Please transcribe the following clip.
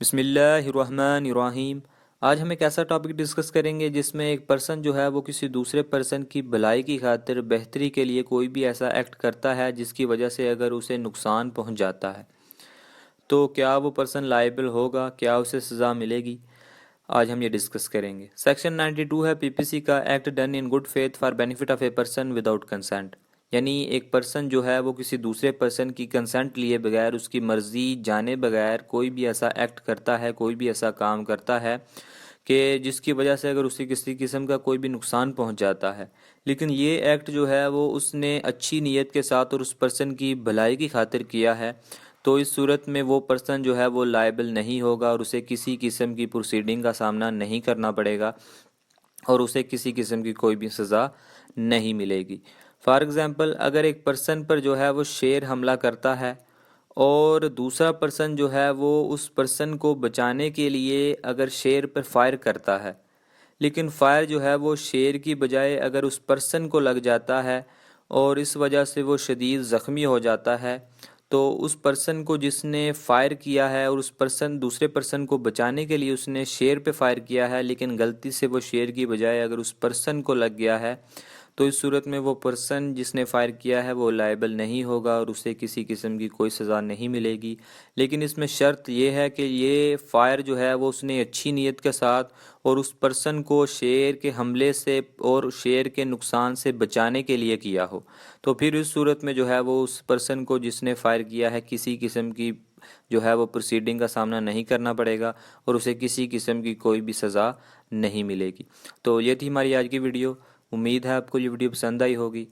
بسم اللہ الرحمن الرحیم۔ آج ہم ایک ایسا ٹاپک ڈسکس کریں گے جس میں ایک پرسن جو ہے وہ کسی دوسرے پرسن کی بھلائی کی خاطر بہتری کے لیے کوئی بھی ایسا ایکٹ کرتا ہے جس کی وجہ سے اگر اسے نقصان پہنچ جاتا ہے تو کیا وہ پرسن لائبل ہوگا، کیا اسے سزا ملے گی؟ آج ہم یہ ڈسکس کریں گے۔ سیکشن 92 ہے PPC کا، act done in good faith for benefit of a person without consent, یعنی ایک پرسن جو ہے وہ کسی دوسرے پرسن کی کنسنٹ لیے بغیر، اس کی مرضی جانے بغیر کوئی بھی ایسا ایکٹ کرتا ہے، کوئی بھی ایسا کام کرتا ہے کہ جس کی وجہ سے اگر اسے کسی قسم کا کوئی بھی نقصان پہنچ جاتا ہے، لیکن یہ ایکٹ جو ہے وہ اس نے اچھی نیت کے ساتھ اور اس پرسن کی بھلائی کی خاطر کیا ہے، تو اس صورت میں وہ پرسن جو ہے وہ لائبل نہیں ہوگا اور اسے کسی قسم کی پروسیڈنگ کا سامنا نہیں کرنا پڑے گا اور اسے کسی قسم کی کوئی بھی سزا نہیں ملے گی۔ فار ایگزامپل، اگر ایک پرسن پر جو ہے وہ شیر حملہ کرتا ہے اور دوسرا پرسن جو ہے وہ اس پرسن کو بچانے کے لیے اگر شیر پر فائر کرتا ہے، لیکن فائر جو ہے وہ شیر کی بجائے اگر اس پرسن کو لگ جاتا ہے اور اس وجہ سے وہ شدید زخمی ہو جاتا ہے، تو اس پرسن کو جس نے فائر کیا ہے اور اس پرسن دوسرے پرسن کو بچانے کے لیے اس نے شیر پہ فائر کیا ہے، لیکن غلطی سے وہ شیر کی بجائے اگر اس پرسن کو لگ گیا ہے، تو اس صورت میں وہ پرسن جس نے فائر کیا ہے وہ لائبل نہیں ہوگا اور اسے کسی قسم کی کوئی سزا نہیں ملے گی۔ لیکن اس میں شرط یہ ہے کہ یہ فائر جو ہے وہ اس نے اچھی نیت کے ساتھ اور اس پرسن کو شیر کے حملے سے اور شیر کے نقصان سے بچانے کے لیے کیا ہو، تو پھر اس صورت میں جو ہے وہ اس پرسن کو جس نے فائر کیا ہے کسی قسم کی جو ہے وہ پروسیڈنگ کا سامنا نہیں کرنا پڑے گا اور اسے کسی قسم کی کوئی بھی سزا نہیں ملے گی۔ تو یہ تھی ہماری آج کی ویڈیو، امید ہے آپ کو یہ ویڈیو پسند آئی ہوگی۔